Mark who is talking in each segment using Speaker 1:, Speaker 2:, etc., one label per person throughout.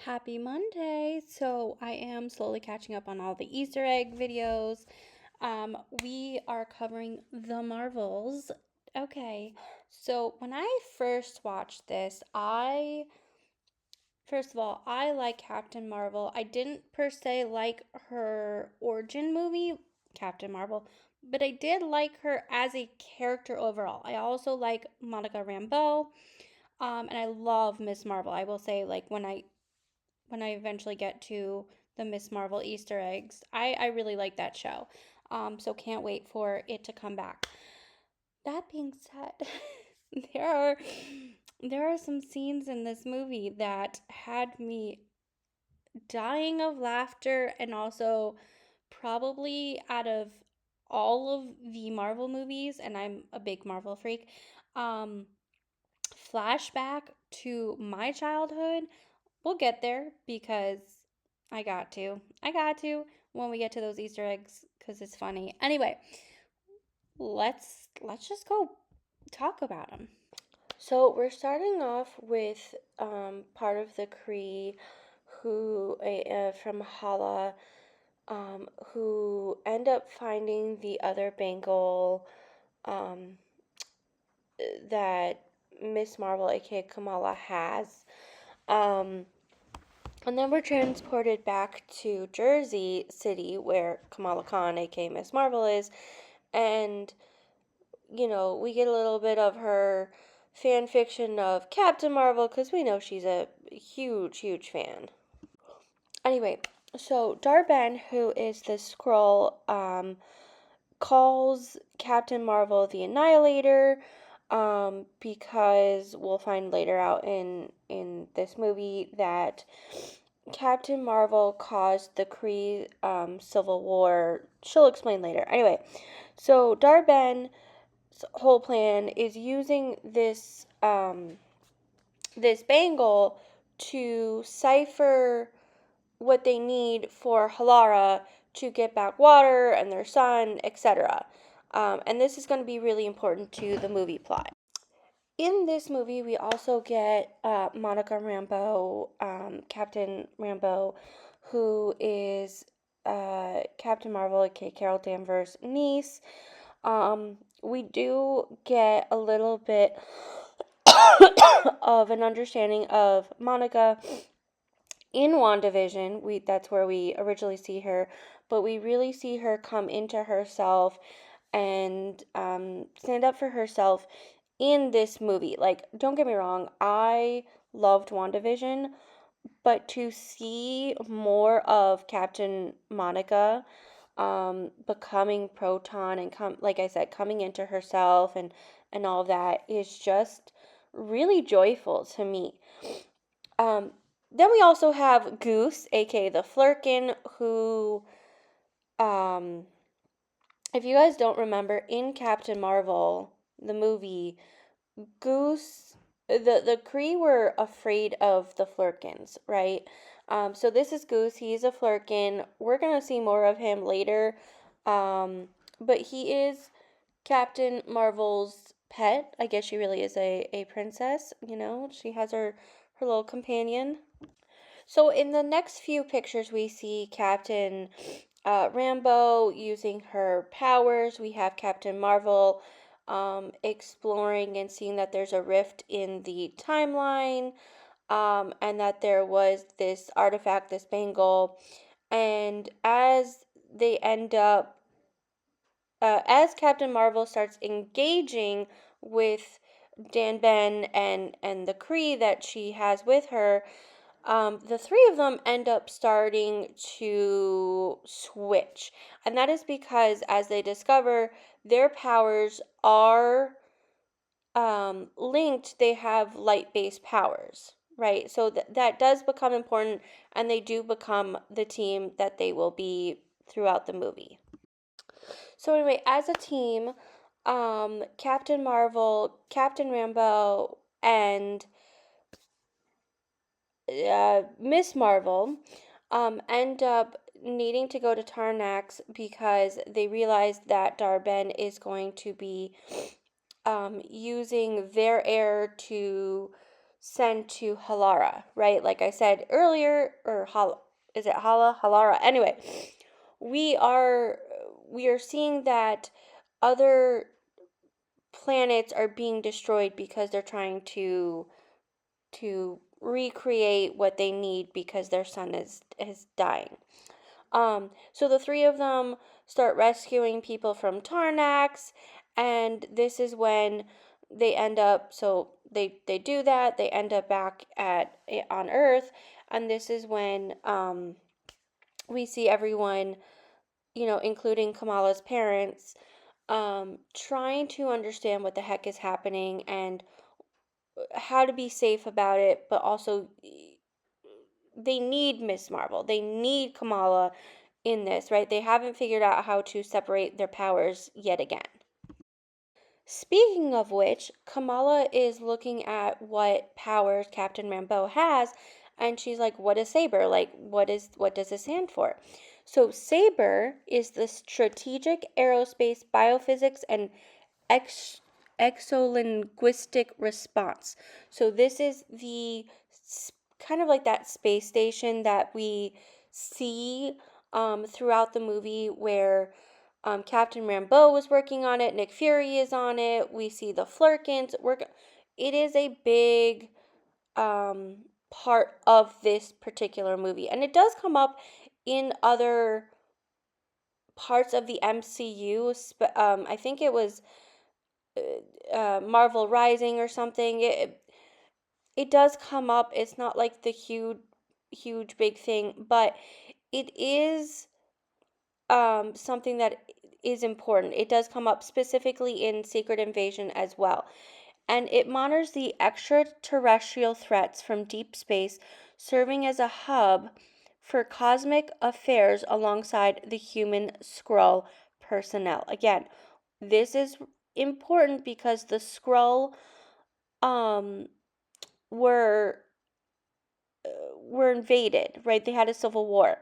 Speaker 1: Happy Monday! So, I am slowly catching up on all the Easter egg videos. We are covering the Marvels. Okay, so when I first watched this, first of all, I like Captain Marvel. I didn't per se like her origin movie, Captain Marvel, but I did like her as a character overall. I also like Monica Rambeau, and I love Miss Marvel. I will say, like, when I eventually get to the Miss Marvel Easter eggs. I really like that show. So can't wait for it to come back. That being said, there are there are some scenes in this movie that had me dying of laughter, and also probably out of all of the Marvel movies, and I'm a big Marvel freak, um flashback to my childhood. We'll get there because I got to. I got to when we get to those Easter eggs because it's funny. Anyway, let's just go talk about them. So we're starting off with part of the Kree who from Hala, who end up finding the other bangle um, that Miss Marvel, aka Kamala, has. Um, And then we're transported back to Jersey City, where Kamala Khan, aka Miss Marvel, is. And, we get a little bit of her fan fiction of Captain Marvel because we know she's a huge, huge fan. Anyway, so Dar-Benn, who is the Skrull, calls Captain Marvel the Annihilator, because we'll find later out in this movie that Captain Marvel caused the Kree Civil War. She'll explain later. Anyway, so Dar-Benn's whole plan is using this bangle to cipher what they need for Halara to get back water and their son, etc. And this is going to be really important to the movie plot. In this movie, we also get Monica Rambeau, Captain Rambeau, who is Captain Marvel, aka Carol Danvers' niece. We do get a little bit of an understanding of Monica in WandaVision. That's where we originally see her, but we really see her come into herself and stand up for herself in this movie. Like, don't get me wrong, I loved WandaVision, but to see more of Captain Monica becoming Proton and like I said, coming into herself and all of that is just really joyful to me. Um, then we also have Goose, aka the Flurkin, who, um, if you guys don't remember, in Captain Marvel, the movie, Goose, the Kree were afraid of the Flurkins, right? So this is Goose. He's a Flurkin. We're gonna see more of him later, but he is Captain Marvel's pet. I guess she really is a princess. She has her little companion. So in the next few pictures, we see Captain Rambeau using her powers. We have Captain Marvel exploring and seeing that there's a rift in the timeline, and that there was this artifact, this bangle. And as Captain Marvel starts engaging with Dar-Benn and the Kree that she has with her, the three of them end up starting to switch. And that is because as they discover their powers are linked, they have light based powers, right? So that does become important, and they do become the team that they will be throughout the movie. So, anyway, as a team, Captain Marvel, Captain Rambeau, and Miss Marvel end up needing to go to Tarnax because they realize that Dar-Benn is going to be using their air to sent to Halara, right? Like I said earlier, or is it Halara? Anyway, we are we are seeing that other planets are being destroyed because they're trying to recreate what they need because their sun is dying. So the three of them start rescuing people from Tarnax, and this is when they end up. So they do that. They end up back at on Earth, and this is when we see everyone, including Kamala's parents, trying to understand what the heck is happening and how to be safe about it, but also they need Miss Marvel. They need Kamala in this, right? They haven't figured out how to separate their powers yet again. Speaking of which, Kamala is looking at what powers Captain Rambeau has, and she's like, "What is Saber? Like, what does it stand for?" So Saber is the Strategic Aerospace Biophysics and Ex- Exolinguistic Response. So this is the kind of like that space station that we see throughout the movie where Captain Rambeau was working on it, Nick Fury is on it, we see the Flurkins work. It is a big part of this particular movie, and it does come up in other parts of the MCU. I think it was Marvel Rising or something. It does come up. It's not like the huge big thing, but it is something that is important. It does come up specifically in Secret Invasion as well. And it monitors the extraterrestrial threats from deep space, serving as a hub for cosmic affairs alongside the human Skrull personnel. Again, this is important because the Skrull um were were invaded, right? They had a civil war.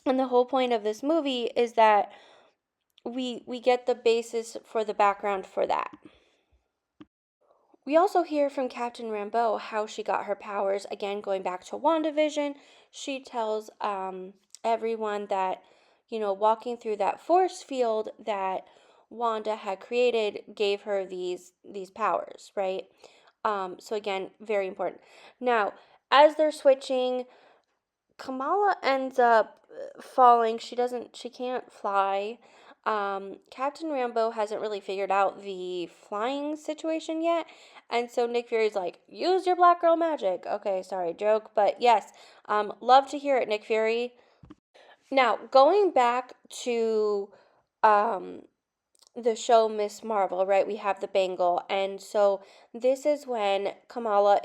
Speaker 1: And the whole point of this movie is that we get the basis for the background for that. We also hear from Captain Rambeau how she got her powers. Again, going back to WandaVision, she tells everyone that, walking through that force field that Wanda had created gave her these powers, right? So again, very important. Now, as they're switching, Kamala ends up falling. She can't fly. Captain Rambeau hasn't really figured out the flying situation yet. And so Nick Fury's like, use your black girl magic. Okay, sorry, joke. But yes, love to hear it, Nick Fury. Now, going back to um, the show Miss Marvel, right? We have the bangle, and so this is when Kamala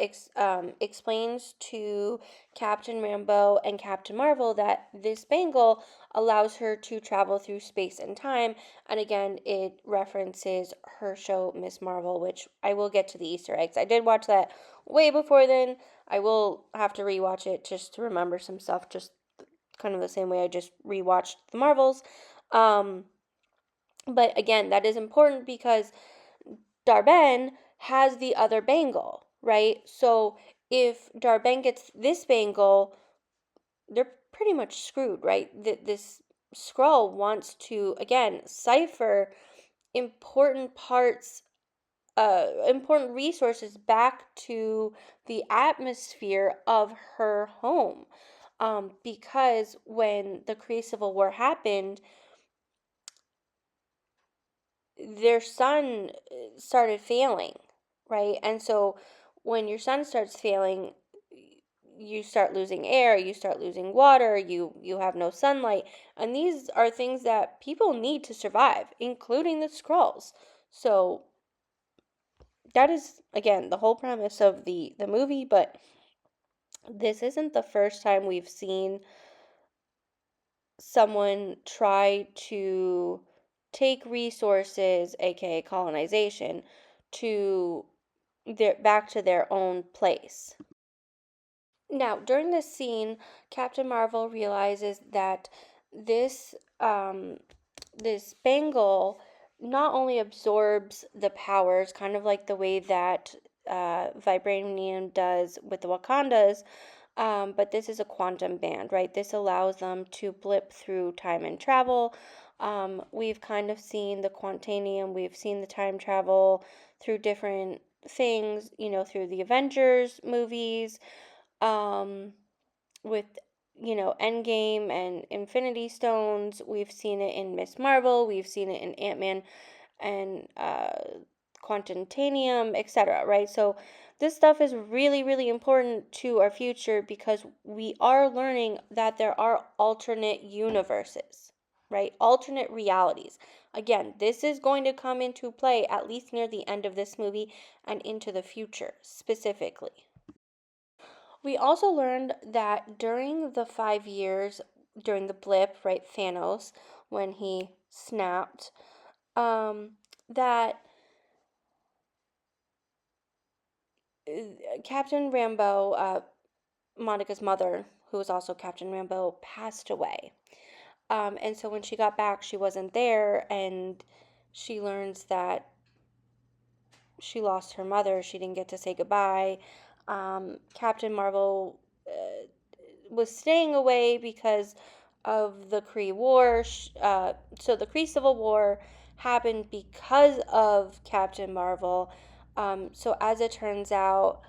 Speaker 1: explains to Captain Rambeau and Captain Marvel that this bangle allows her to travel through space and time, and again, it references her show Miss Marvel, which I will get to the Easter eggs. I did watch that way before then. I will have to rewatch it just to remember some stuff, just kind of the same way I just rewatched the Marvels. Um, but again, that is important because Dar-Benn has the other bangle, right? So if Dar-Benn gets this bangle, they're pretty much screwed, right? This Skrull wants to, again, cipher important parts, important resources back to the atmosphere of her home. Because when the Kree Civil War happened, their sun started failing, right? And so when your sun starts failing, you start losing air, you start losing water, you have no sunlight, and these are things that people need to survive, including the Skrulls. So that is again the whole premise of the movie, but this isn't the first time we've seen someone try to take resources, aka colonization, to back to their own place. Now, during this scene, Captain Marvel realizes that this this bangle not only absorbs the powers, kind of like the way that vibranium does with the Wakandas, but this is a quantum band, right? This allows them to blip through time and travel. We've kind of seen the quantanium, we've seen the time travel through different things, through the Avengers movies, um, with Endgame and Infinity Stones. We've seen it in Miss Marvel, we've seen it in Ant-Man and quantitanium, etc., right? So this stuff is really, really important to our future because we are learning that there are alternate universes, right? Alternate realities. Again, this is going to come into play at least near the end of this movie and into the future specifically. We also learned that during the 5 years, during the blip, right, Thanos, when he snapped, that Captain Rambeau, Monica's mother, who was also Captain Rambeau, passed away. And so when she got back, she wasn't there, and she learns that she lost her mother. She didn't get to say goodbye. Captain Marvel was staying away because of the Kree War. So the Kree Civil War happened because of Captain Marvel. So as it turns out,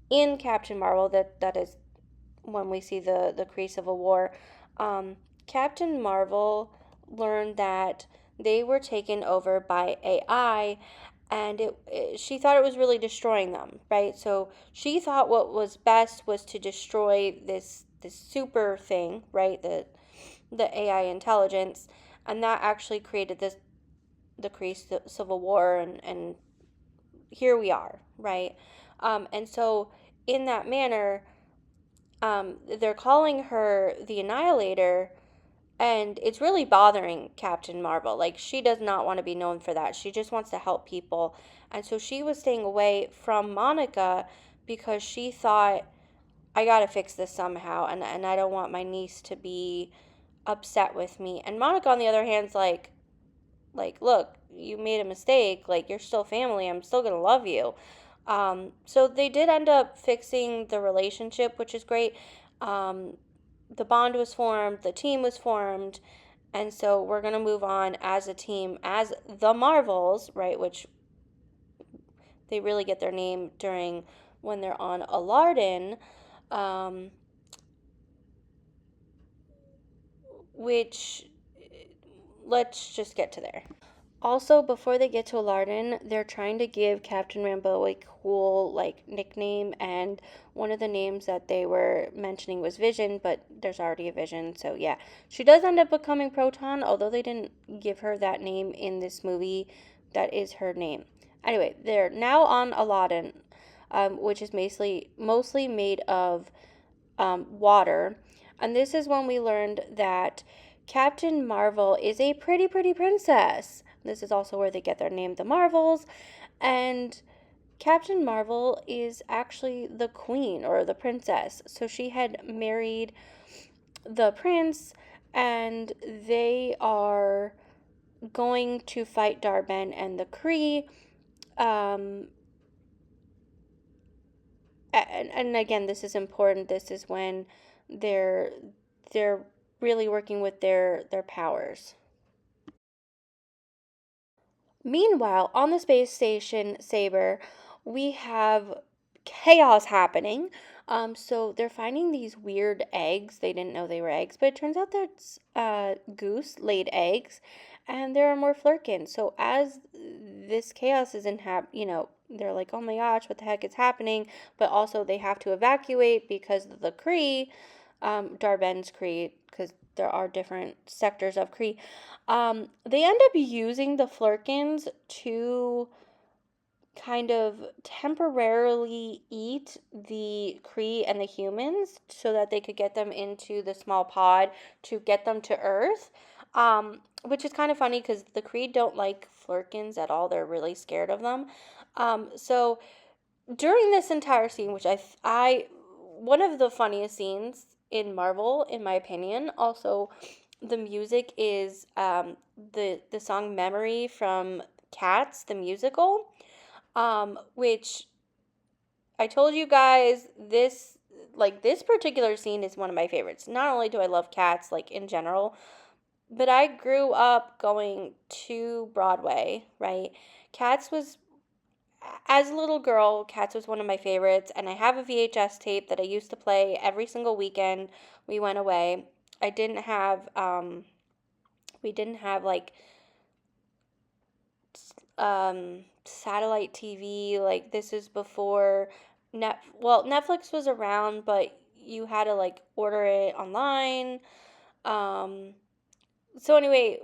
Speaker 1: in Captain Marvel, that is when we see the Kree Civil War, um, Captain Marvel learned that they were taken over by AI, and she thought it was really destroying them, right? So she thought what was best was to destroy this super thing, right? The AI intelligence, and that actually created the Kree Civil War, and here we are, right? And so in that manner, they're calling her the Annihilator, and it's really bothering Captain Marvel. Like, she does not want to be known for that. She just wants to help people. And so she was staying away from Monica because she thought, I gotta fix this somehow, and I don't want my niece to be upset with me. And Monica, on the other hand, is look, you made a mistake. Like, you're still family. I'm still gonna love you. So they did end up fixing the relationship, which is great. The bond was formed, the team was formed, and so we're gonna move on as a team, as the Marvels, right? Which they really get their name during when they're on Alardan, um, which let's just get to there. Also, before they get to Alardan, they're trying to give Captain Rambeau a cool, like, nickname, and one of the names that they were mentioning was Vision, but there's already a Vision, so yeah. She does end up becoming Proton, although they didn't give her that name in this movie. That is her name. Anyway, they're now on Alardan, which is mostly made of water, and this is when we learned that Captain Marvel is a pretty, pretty princess. This is also where they get their name, the Marvels. And Captain Marvel is actually the queen or the princess. So she had married the prince, and they are going to fight Dar-Benn and the Kree. Um, and again, this is important. This is when they're they're really working with their powers. Meanwhile, on the space station Saber, we have chaos happening. So they're finding these weird eggs. They didn't know they were eggs, but it turns out that's goose laid eggs, and there are more flurkins. So as this chaos is they're like, oh my gosh, what the heck is happening? But also they have to evacuate because of the Kree, Dar-Benn's Kree, because there are different sectors of Kree. They end up using the Flurkins to kind of temporarily eat the Kree and the humans so that they could get them into the small pod to get them to Earth. Which is kind of funny because the Kree don't like Flurkins at all. They're really scared of them. So during this entire scene, which I one of the funniest scenes in Marvel, in my opinion. Also, the music is the song "Memory" from Cats, the musical, which I told you guys this, like, this particular scene is one of my favorites. Not only do I love Cats, like, in general, but I grew up going to Broadway, right? Cats was, as a little girl, Cats was one of my favorites, and I have a VHS tape that I used to play every single weekend we went away. I didn't have, we didn't have, like, satellite TV. Like, this is before Netflix was around, but you had to, like, order it online. Um, so anyway,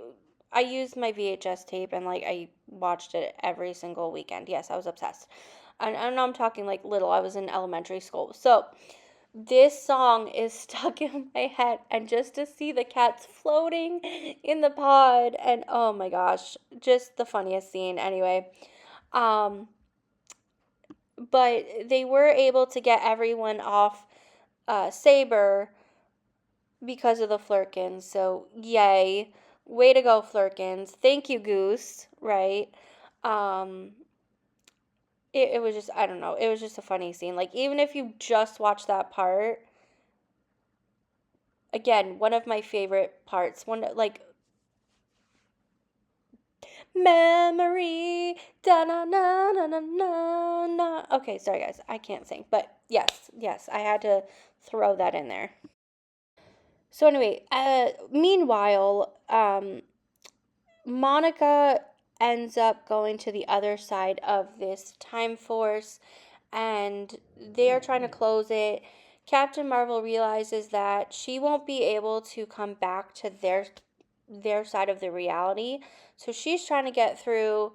Speaker 1: I used my VHS tape and, like, I watched it every single weekend. Yes, I was obsessed. And I'm talking like little. I was in elementary school. So this song is stuck in my head, and just to see the cats floating in the pod, and oh my gosh, just the funniest scene. Anyway, um, but they were able to get everyone off Saber because of the Flurkins. So yay, way to go, Flurkins! Thank you, Goose. Right? Um, it was just, I don't know. It was just a funny scene. Like, even if you just watch that part, again, one of my favorite parts. One, like, memory, da na na na na na na. Okay, sorry guys, I can't sing, but yes, I had to throw that in there. So anyway, meanwhile, Monica ends up going to the other side of this time force, and they're trying to close it. Captain Marvel realizes that she won't be able to come back to their side of the reality. So she's trying to get through.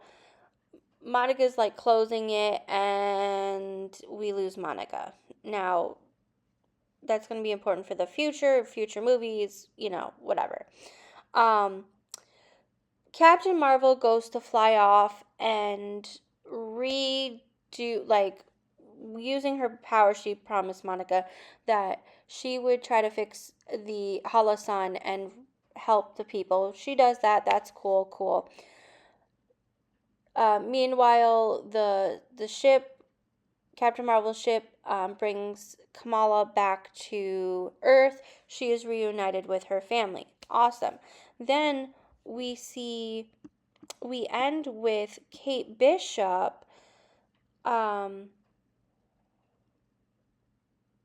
Speaker 1: Monica's like closing it, and we lose Monica. Now, that's going to be important for the future movies, whatever. Um, Captain Marvel goes to fly off and redo, like, using her power, she promised Monica that she would try to fix the Holosun and help the people. She does that. That's cool. Meanwhile, the ship, Captain Marvel's ship, brings Kamala back to Earth. She is reunited with her family. Awesome. Then we end with Kate Bishop um,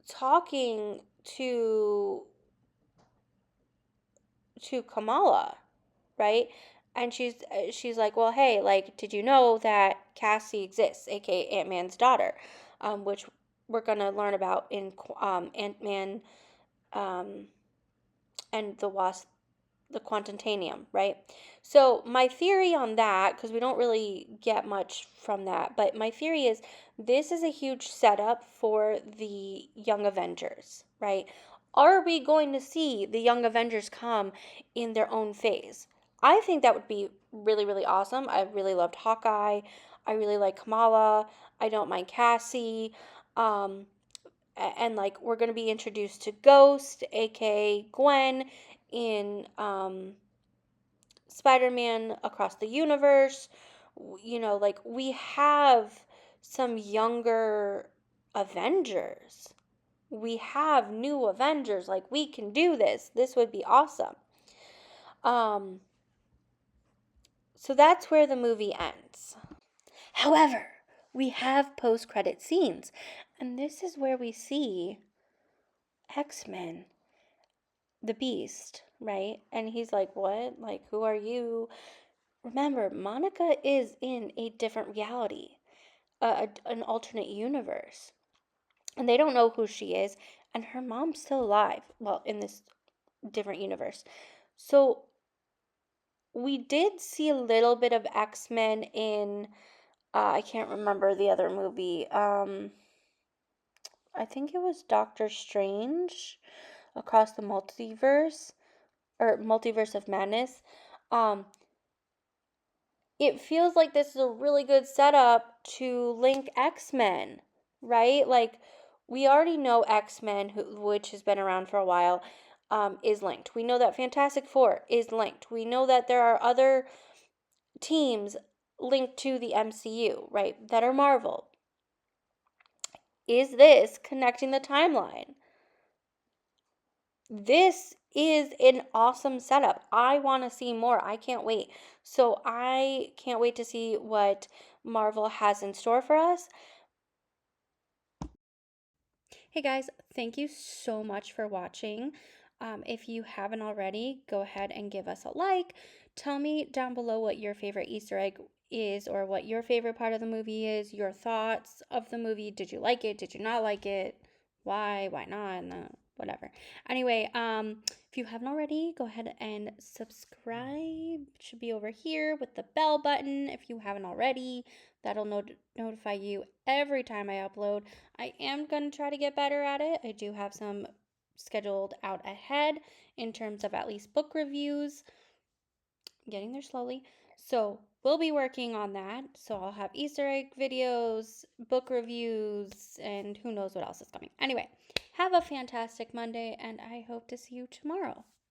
Speaker 1: talking to Kamala, right? And she's like, well, hey, like, did you know that Cassie exists, aka Ant-Man's daughter, which we're gonna learn about in Ant-Man um, and the Wasp, the Quantitanium, right? So my theory on that, because we don't really get much from that, but my theory is this is a huge setup for the Young Avengers, right? Are we going to see the Young Avengers come in their own phase? I think that would be really, really awesome. I really loved Hawkeye. I really like Kamala. I don't mind Cassie. Um, and like, we're going to be introduced to Ghost, aka Gwen, in Spider-Man Across the Universe. Like, we have some younger Avengers. We have new Avengers. Like, we can do this. This would be awesome. So that's where the movie ends. However, we have post-credit scenes, and this is where we see X-Men, the Beast, right? And he's like, what? Like, who are you? Remember, Monica is in a different reality, an alternate universe. And they don't know who she is, and her mom's still alive. Well, in this different universe. So we did see a little bit of X-Men in, I can't remember the other movie. I think it was Doctor Strange Across the Multiverse, or Multiverse of Madness. Um, it feels like this is a really good setup to link X-Men, right? Like, we already know X-Men, which has been around for a while, is linked. We know that Fantastic Four is linked. We know that there are other teams linked to the MCU, right, that are Marvel. Is this connecting the timeline? This is an awesome setup. I want to see more. I can't wait. So I can't wait to see what Marvel has in store for us. Hey guys, thank you so much for watching. If you haven't already, go ahead and give us a like. Tell me down below what your favorite Easter egg is or what your favorite part of the movie is, your thoughts of the movie. Did you like it? Did you not like it? Why not? Whatever. Anyway, if you haven't already, go ahead and subscribe. It should be over here with the bell button if you haven't already. That'll notify you every time I upload. I am going to try to get better at it. I do have some scheduled out ahead in terms of at least book reviews. I'm getting there slowly. So we'll be working on that. So I'll have Easter egg videos, book reviews, and who knows what else is coming. Anyway, have a fantastic Monday, and I hope to see you tomorrow.